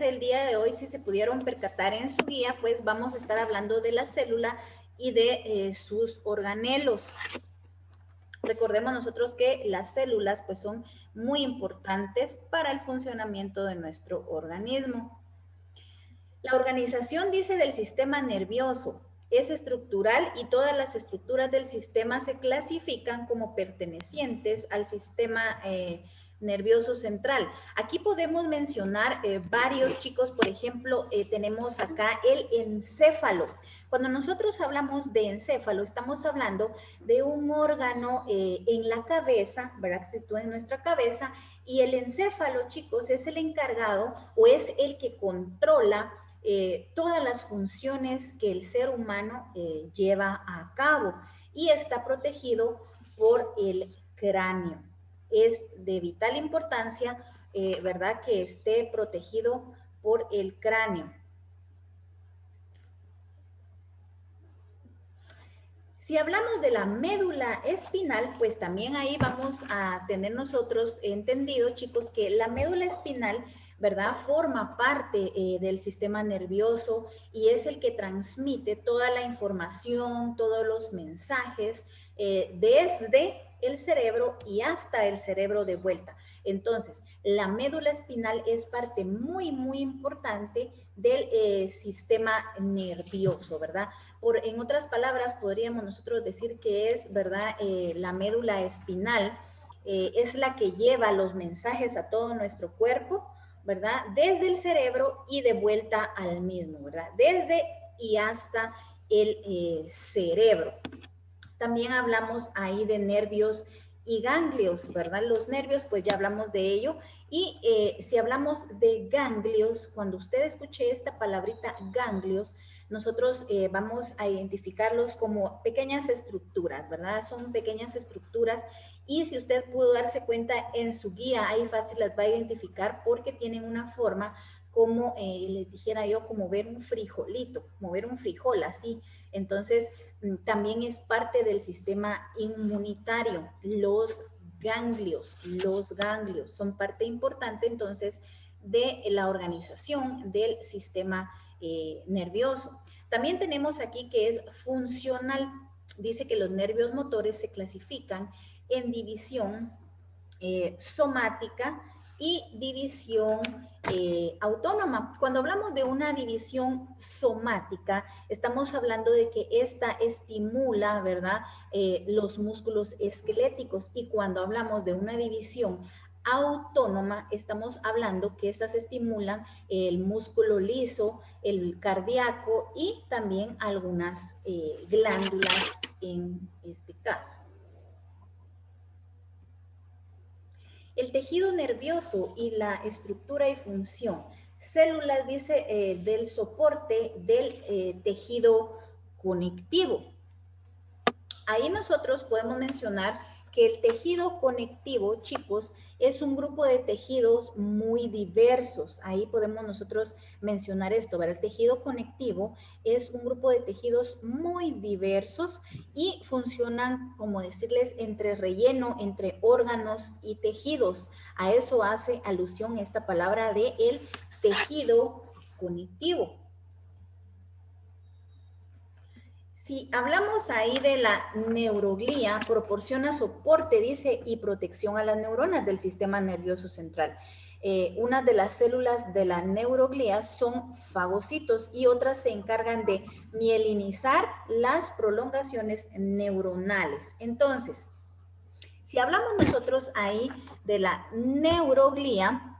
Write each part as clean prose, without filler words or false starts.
clase del día de hoy, si se pudieron percatar en su guía, pues vamos a estar hablando de la célula y de sus organelos. Recordemos nosotros que las células pues son muy importantes para el funcionamiento de nuestro organismo. La organización, dice, del sistema nervioso es estructural y todas las estructuras del sistema se clasifican como pertenecientes al sistema nervioso central. Aquí podemos mencionar varios, chicos. Por ejemplo, tenemos acá el encéfalo. Cuando nosotros hablamos de encéfalo, estamos hablando de un órgano en la cabeza, ¿verdad? Que se sitúa en nuestra cabeza, y el encéfalo, chicos, es el encargado o es el que controla todas las funciones que el ser humano lleva a cabo y está protegido por el cráneo. Es de vital importancia, ¿verdad?, que esté protegido por el cráneo. Si hablamos de la médula espinal, pues también ahí vamos a tener nosotros entendido, chicos, que la médula espinal, ¿verdad?, forma parte del sistema nervioso y es el que transmite toda la información, todos los mensajes desde el cerebro y hasta el cerebro de vuelta. Entonces, la médula espinal es parte muy, muy importante del sistema nervioso, ¿verdad? En otras palabras, podríamos nosotros decir que es, ¿verdad? La médula espinal es la que lleva los mensajes a todo nuestro cuerpo, ¿verdad? Desde el cerebro y de vuelta al mismo, ¿verdad? Desde y hasta el cerebro. También hablamos ahí de nervios y ganglios, ¿verdad? Los nervios, pues ya hablamos de ello. Y si hablamos de ganglios, cuando usted escuche esta palabrita ganglios, nosotros vamos a identificarlos como pequeñas estructuras, ¿verdad? Son pequeñas estructuras y si usted pudo darse cuenta en su guía, ahí fácil las va a identificar porque tienen una forma como, les dijera yo, como ver un frijolito, como ver un frijol, así. Entonces, también es parte del sistema inmunitario. Los ganglios son parte importante entonces de la organización del sistema nervioso. También tenemos aquí que es funcional. Dice que los nervios motores se clasifican en división somática y división autónoma. Cuando hablamos de una división somática, estamos hablando de que esta estimula, ¿verdad?, los músculos esqueléticos, y cuando hablamos de una división autónoma, estamos hablando que estas estimulan el músculo liso, el cardíaco y también algunas glándulas en este caso. El tejido nervioso y la estructura y función. Células, dice, del soporte del tejido conectivo. Ahí nosotros podemos mencionar que el tejido conectivo, chicos, es un grupo de tejidos muy diversos. Ahí podemos nosotros mencionar esto, ¿verdad? El tejido conectivo es un grupo de tejidos muy diversos y funcionan, como decirles, entre relleno, entre órganos y tejidos. A eso hace alusión esta palabra de el tejido conectivo. Si hablamos ahí de la neuroglía, proporciona soporte, dice, y protección a las neuronas del sistema nervioso central. Una de las células de la neuroglía son fagocitos y otras se encargan de mielinizar las prolongaciones neuronales. Entonces, si hablamos nosotros ahí de la neuroglía,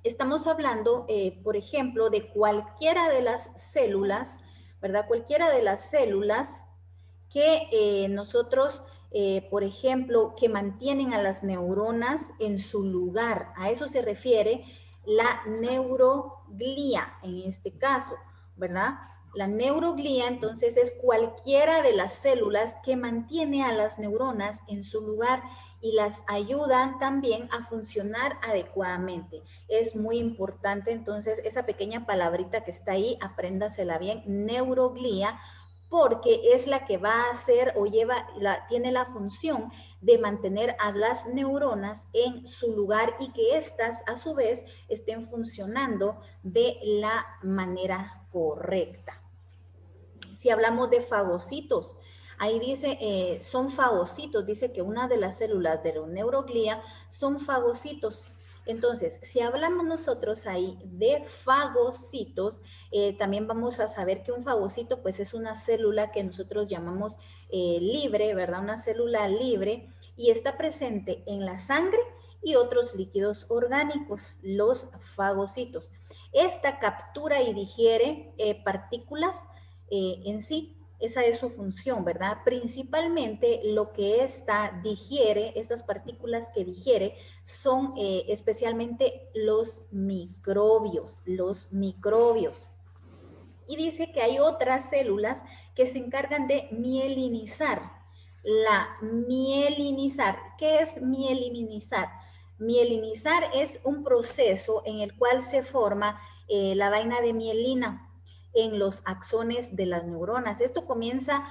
estamos hablando, por ejemplo, de cualquiera de las células, ¿verdad? Cualquiera de las células que nosotros, por ejemplo, que mantienen a las neuronas en su lugar. A eso se refiere la neuroglía en este caso, ¿verdad? La neuroglía, entonces, es cualquiera de las células que mantiene a las neuronas en su lugar y las ayudan también a funcionar adecuadamente. Es muy importante, entonces, esa pequeña palabrita que está ahí, apréndasela bien, neuroglía, porque es la que va a hacer o tiene la función de mantener a las neuronas en su lugar y que éstas a su vez estén funcionando de la manera correcta. Si hablamos de fagocitos, ahí dice, son fagocitos, dice que una de las células de la neuroglía son fagocitos. Entonces, si hablamos nosotros ahí de fagocitos, también vamos a saber que un fagocito pues es una célula que nosotros llamamos libre, ¿verdad? Una célula libre y está presente en la sangre y otros líquidos orgánicos, los fagocitos. Esta captura y digiere partículas en sí. Esa es su función, ¿verdad? Principalmente lo que esta digiere, estas partículas que digiere, son especialmente los microbios, Y dice que hay otras células que se encargan de mielinizar. ¿Qué es mielinizar? Mielinizar es un proceso en el cual se forma la vaina de mielina en los axones de las neuronas. Esto comienza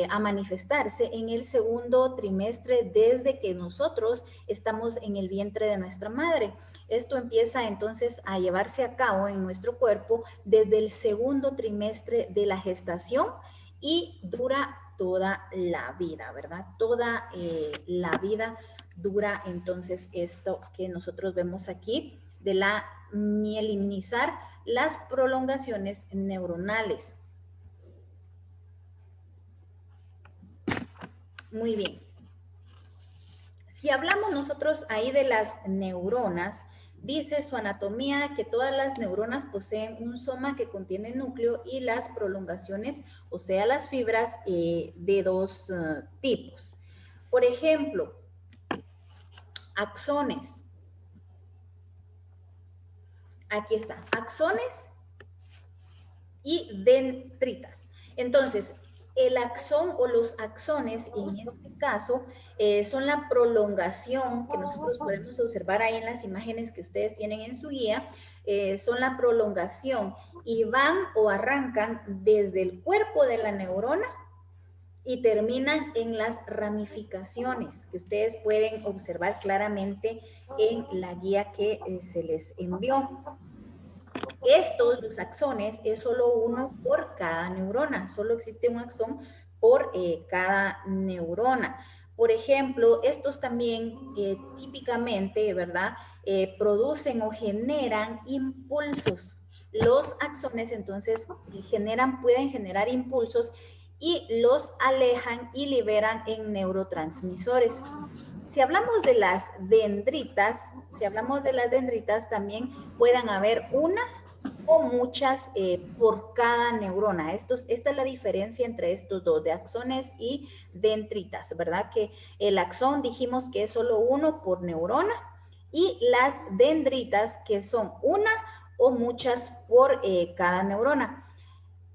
a manifestarse en el segundo trimestre desde que nosotros estamos en el vientre de nuestra madre. Esto empieza entonces a llevarse a cabo en nuestro cuerpo desde el segundo trimestre de la gestación y dura toda la vida, ¿verdad? Toda la vida dura entonces esto que nosotros vemos aquí de la mielinizar las prolongaciones neuronales. Muy bien. Si hablamos nosotros ahí de las neuronas, dice su anatomía que todas las neuronas poseen un soma que contiene núcleo y las prolongaciones, o sea, las fibras de dos tipos. Por ejemplo, axones. Aquí está, axones y dendritas. Entonces, el axón o los axones, en este caso, son la prolongación que nosotros podemos observar ahí en las imágenes que ustedes tienen en su guía, son la prolongación y van o arrancan desde el cuerpo de la neurona y terminan en las ramificaciones que ustedes pueden observar claramente en la guía que se les envió. Estos, los axones, es solo uno por cada neurona. Solo existe un axón por cada neurona. Por ejemplo, estos también típicamente, ¿verdad? Producen o generan impulsos. Los axones entonces pueden generar impulsos y los alejan y liberan en neurotransmisores. Si hablamos de las dendritas, también puedan haber una o muchas por cada neurona. Esta es la diferencia entre estos dos, de axones y dendritas, ¿verdad? Que el axón dijimos que es solo uno por neurona y las dendritas que son una o muchas por cada neurona.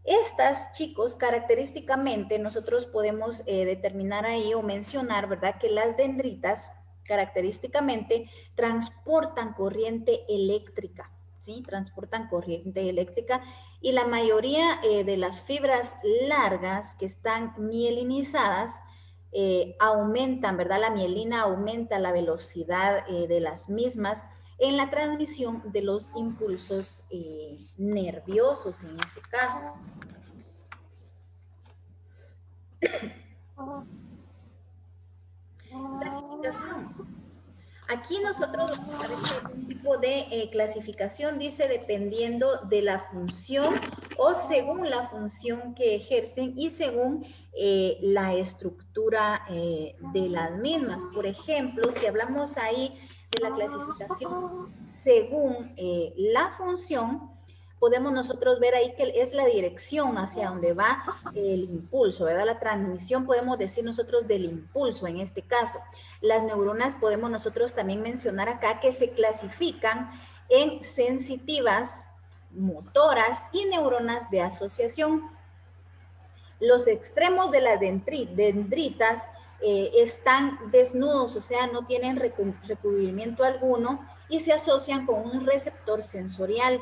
Estas, chicos, característicamente nosotros podemos determinar ahí o mencionar, ¿verdad? Que las dendritas característicamente transportan corriente eléctrica, ¿sí? Transportan corriente eléctrica y la mayoría de las fibras largas que están mielinizadas aumentan, ¿verdad? La mielina aumenta la velocidad de las mismas en la transmisión de los impulsos nerviosos en este caso. Clasificación. Aquí nosotros vamos a ver que hay un tipo de clasificación, dice dependiendo de la función o según la función que ejercen y según la estructura de las mismas. Por ejemplo, si hablamos ahí de la clasificación según la función, podemos nosotros ver ahí que es la dirección hacia donde va el impulso, ¿verdad? La transmisión podemos decir nosotros del impulso en este caso. Las neuronas podemos nosotros también mencionar acá que se clasifican en sensitivas, motoras y neuronas de asociación. Los extremos de las dendritas están desnudos, o sea, no tienen recubrimiento alguno y se asocian con un receptor sensorial.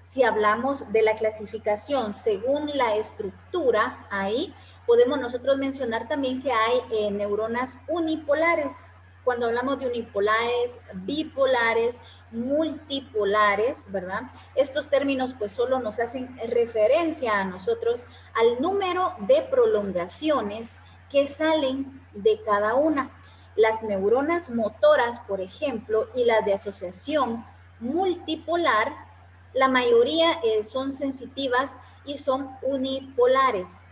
Si hablamos de la clasificación según la estructura, ahí podemos nosotros mencionar también que hay neuronas unipolares. Cuando hablamos de unipolares, bipolares, multipolares, ¿verdad? Estos términos pues solo nos hacen referencia a nosotros al número de prolongaciones que salen de cada una. Las neuronas motoras, por ejemplo, y las de asociación multipolar, la mayoría son sensitivas y son unipolares,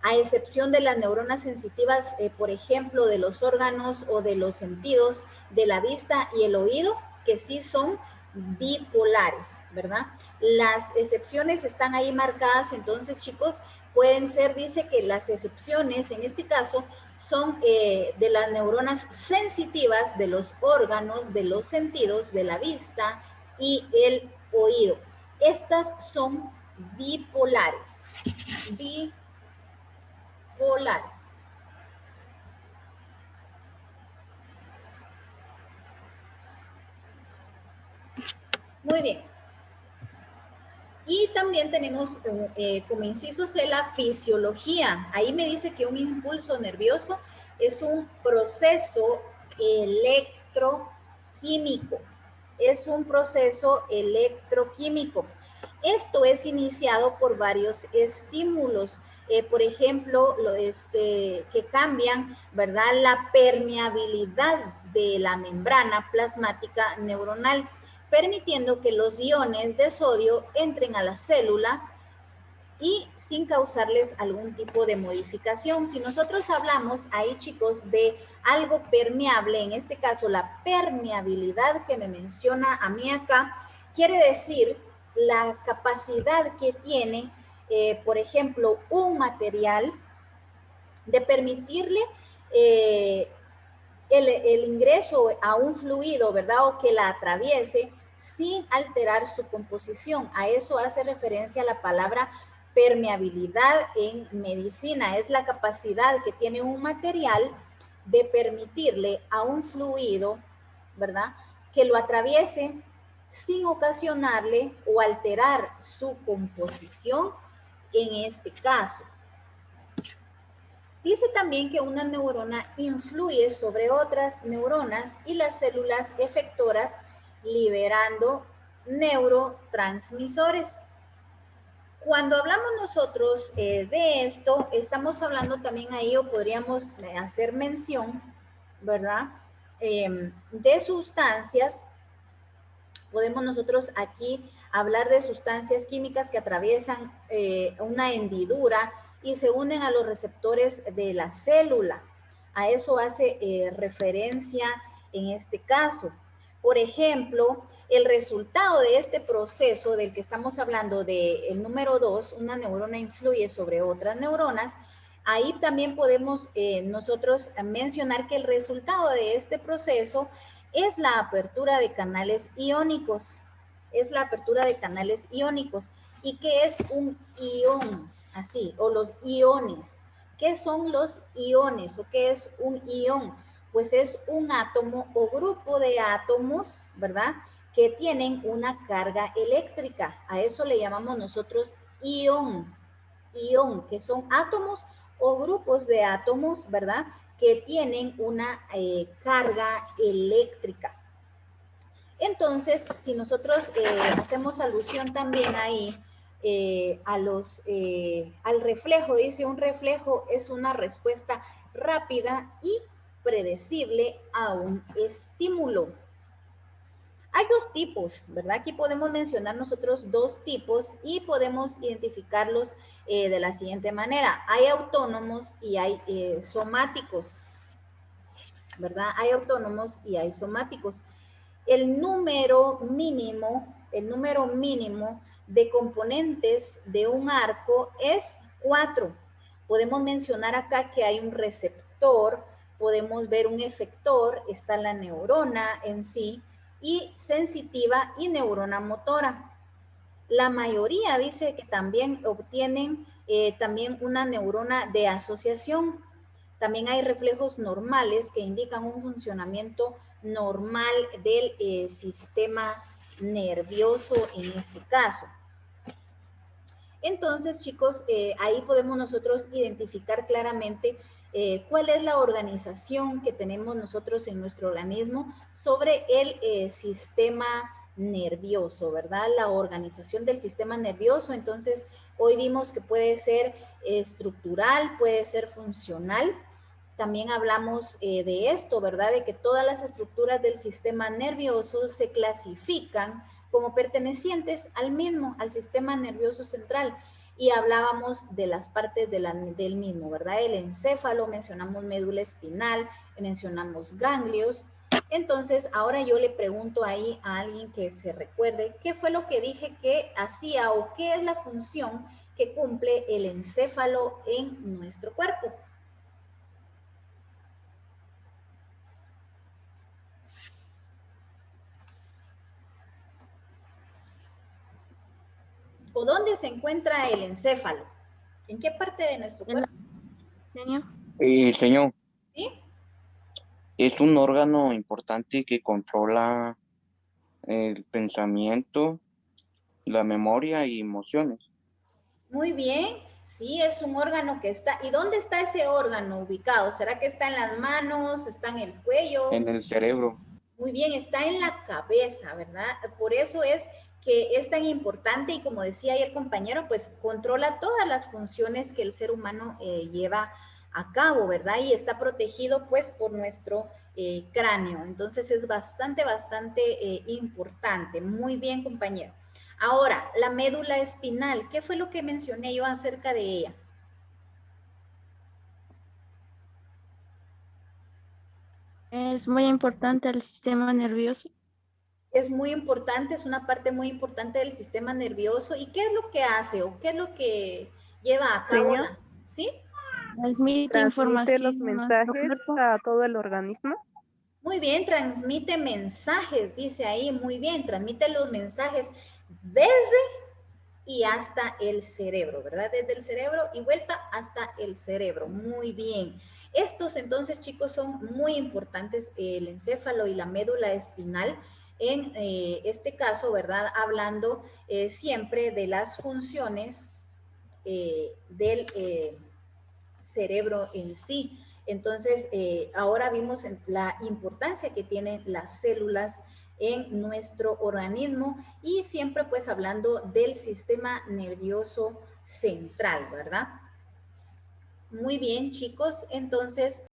a excepción de las neuronas sensitivas, por ejemplo, de los órganos o de los sentidos de la vista y el oído, que sí son bipolares, ¿verdad? Las excepciones están ahí marcadas, entonces, chicos, pueden ser, dice que las excepciones, en este caso, son de las neuronas sensitivas de los órganos, de los sentidos, de la vista y el oído. Estas son bipolares. Bipolares. Muy bien. Y también tenemos como inciso C la fisiología. Ahí me dice que un impulso nervioso es un proceso electroquímico. Es un proceso electroquímico. Esto es iniciado por varios estímulos. Por ejemplo, que cambian, ¿verdad?, la permeabilidad de la membrana plasmática neuronal, permitiendo que los iones de sodio entren a la célula y sin causarles algún tipo de modificación. Si nosotros hablamos ahí, chicos, de algo permeable, en este caso la permeabilidad que me menciona a mí acá, quiere decir la capacidad que tiene, por ejemplo, un material de permitirle el ingreso a un fluido, ¿verdad? O que la atraviese sin alterar su composición. A eso hace referencia la palabra permeabilidad en medicina. Es la capacidad que tiene un material de permitirle a un fluido, ¿verdad?, que lo atraviese sin ocasionarle o alterar su composición en este caso. Dice también que una neurona influye sobre otras neuronas y las células efectoras liberando neurotransmisores. Cuando hablamos nosotros de esto, estamos hablando también ahí, o podríamos hacer mención, ¿verdad?, de sustancias. Podemos nosotros aquí hablar de sustancias químicas que atraviesan una hendidura y se unen a los receptores de la célula. A eso hace referencia en este caso. Por ejemplo, el resultado de este proceso del que estamos hablando, del número 2, una neurona influye sobre otras neuronas, ahí también podemos nosotros mencionar que el resultado de este proceso es la apertura de canales iónicos. Es la apertura de canales iónicos. ¿Y qué es un ión? Así, o los iones. ¿Qué son los iones o qué es un ión? Pues es un átomo o grupo de átomos, ¿verdad?, que tienen una carga eléctrica. A eso le llamamos nosotros ión. Ión, que son átomos o grupos de átomos, ¿verdad?, que tienen una carga eléctrica. Entonces, si nosotros hacemos alusión también ahí al reflejo, dice, un reflejo es una respuesta rápida y predecible a un estímulo. Hay dos tipos, ¿verdad? Aquí podemos mencionar nosotros dos tipos y podemos identificarlos de la siguiente manera. Hay autónomos y hay somáticos, ¿verdad? Hay autónomos y hay somáticos. El número mínimo de componentes de un arco es 4. Podemos mencionar acá que hay un receptor, podemos ver un efector, está la neurona en sí, y sensitiva y neurona motora. La mayoría dice que también obtienen también una neurona de asociación. También hay reflejos normales que indican un funcionamiento normal del sistema nervioso en este caso. Entonces, chicos, ahí podemos nosotros identificar claramente cuál es la organización que tenemos nosotros en nuestro organismo sobre el sistema nervioso, ¿verdad? La organización del sistema nervioso. Entonces, hoy vimos que puede ser estructural, puede ser funcional. También hablamos de esto, ¿verdad? De que todas las estructuras del sistema nervioso se clasifican como pertenecientes al mismo, al sistema nervioso central. Y hablábamos de las partes del mismo, ¿verdad? El encéfalo, mencionamos médula espinal, mencionamos ganglios. Entonces, ahora yo le pregunto ahí a alguien que se recuerde qué fue lo que dije que hacía o qué es la función que cumple el encéfalo en nuestro cuerpo. ¿O dónde se encuentra el encéfalo? ¿En qué parte de nuestro En la cuerpo? señor. Señor, ¿Sí? es un órgano importante que controla el pensamiento, la memoria y emociones. Muy bien. Sí, es un órgano que está. ¿Y dónde está ese órgano ubicado? ¿Será que está en las manos? ¿Está en el cuello? En el cerebro. Muy bien, está en la cabeza, ¿verdad? Por eso es que es tan importante y como decía ayer el compañero, pues controla todas las funciones que el ser humano lleva a cabo, ¿verdad? Y está protegido pues por nuestro cráneo. Entonces es bastante, bastante importante. Muy bien, compañero. Ahora, la médula espinal, ¿qué fue lo que mencioné yo acerca de ella? Es muy importante el sistema nervioso. Es muy importante, es una parte muy importante del sistema nervioso. ¿Y qué es lo que hace o qué es lo que lleva a cabo Señor, la, ¿sí? Transmite transmite los información a nuestro mensajes cuerpo. a todo el organismo. Muy bien, transmite mensajes, dice ahí, muy bien, transmite los mensajes desde y hasta el cerebro, ¿verdad? Desde el cerebro y vuelta hasta el cerebro. Muy bien. Estos entonces, chicos, son muy importantes, el encéfalo y la médula espinal. En este caso, ¿verdad? Hablando siempre de las funciones del cerebro en sí. Entonces, ahora vimos la importancia que tienen las células en nuestro organismo y siempre pues hablando del sistema nervioso central, ¿verdad? Muy bien, chicos, entonces